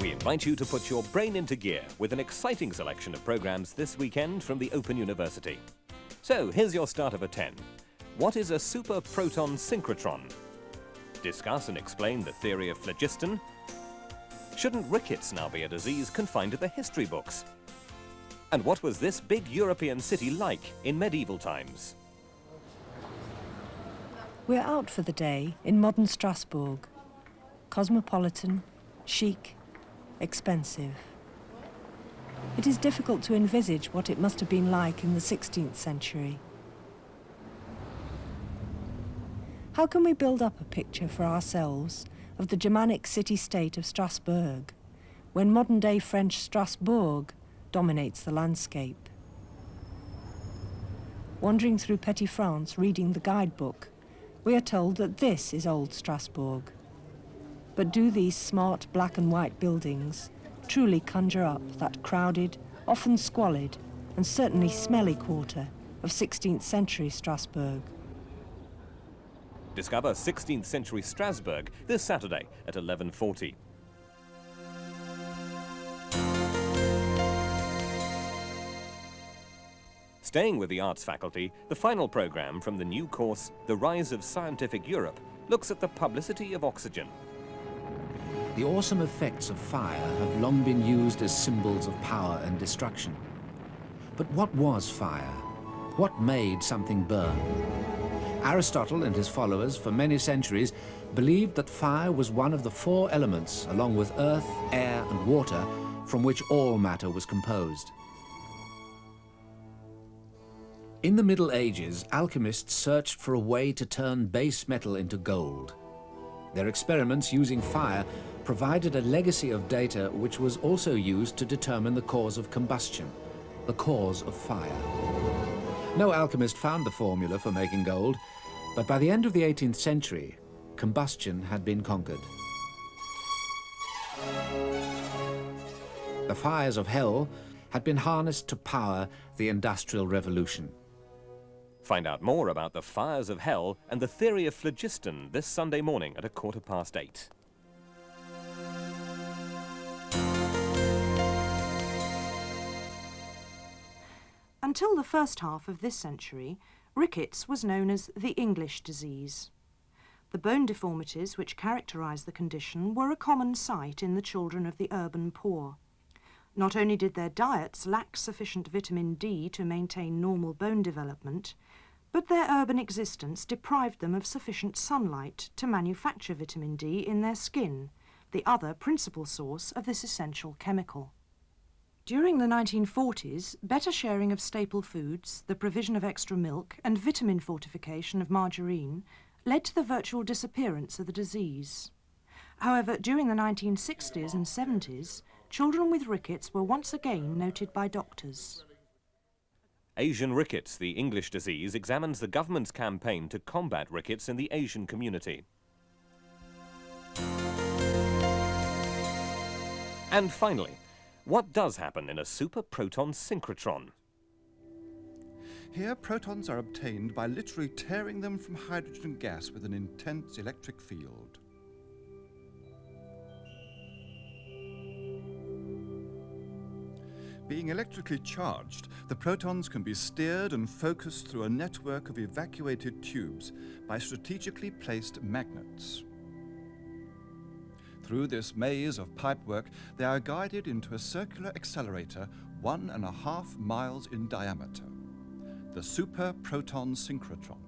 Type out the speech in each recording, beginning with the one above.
We invite you to put your brain into gear with an exciting selection of programs this weekend from the Open University. So, here's your starter for 10. What is a superproton synchrotron? Discuss and explain the theory of phlogiston. Shouldn't rickets now be a disease confined to the history books? And what was this big European city like in medieval times? We're out for the day in modern Strasbourg. Cosmopolitan, chic, expensive. It is difficult to envisage what it must have been like in the 16th century. How can we build up a picture for ourselves of the Germanic city-state of Strasbourg when modern-day French Strasbourg dominates the landscape? Wandering through Petit France, reading the guidebook, we are told that this is Old Strasbourg. But do these smart black and white buildings truly conjure up that crowded, often squalid, and certainly smelly quarter of 16th century Strasbourg? Discover 16th century Strasbourg this Saturday at 11:40. Staying with the arts faculty, the final programme from the new course, The Rise of Scientific Europe, looks at the publicity of oxygen. The awesome effects of fire have long been used as symbols of power and destruction. But what was fire? What made something burn? Aristotle and his followers for many centuries believed that fire was one of the four elements, along with earth, air, and water, from which all matter was composed. In the Middle Ages, alchemists searched for a way to turn base metal into gold. Their experiments using fire provided a legacy of data which was also used to determine the cause of combustion, the cause of fire. No alchemist found the formula for making gold, but by the end of the 18th century, combustion had been conquered. The fires of hell had been harnessed to power the Industrial Revolution. Find out more about the fires of hell and the theory of phlogiston this Sunday morning at 8:15. Until the first half of this century, rickets was known as the English disease. The bone deformities which characterised the condition were a common sight in the children of the urban poor. Not only did their diets lack sufficient vitamin D to maintain normal bone development, but their urban existence deprived them of sufficient sunlight to manufacture vitamin D in their skin, the other principal source of this essential chemical. During the 1940s, better sharing of staple foods, the provision of extra milk, and vitamin fortification of margarine led to the virtual disappearance of the disease. However, during the 1960s and 70s, children with rickets were once again noted by doctors. Asian Rickets, the English disease, examines the government's campaign to combat rickets in the Asian community. And finally, what does happen in a superproton synchrotron? Here, protons are obtained by literally tearing them from hydrogen gas with an intense electric field. Being electrically charged, the protons can be steered and focused through a network of evacuated tubes by strategically placed magnets. Through this maze of pipework, they are guided into a circular accelerator 1.5 miles in diameter, the superproton synchrotron.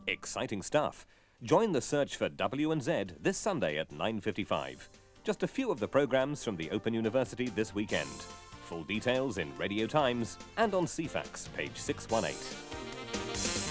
Exciting stuff. Join the search for W&Z this Sunday at 9:55. Just a few of the programmes from the Open University this weekend. Full details in Radio Times and on CFAX, page 618.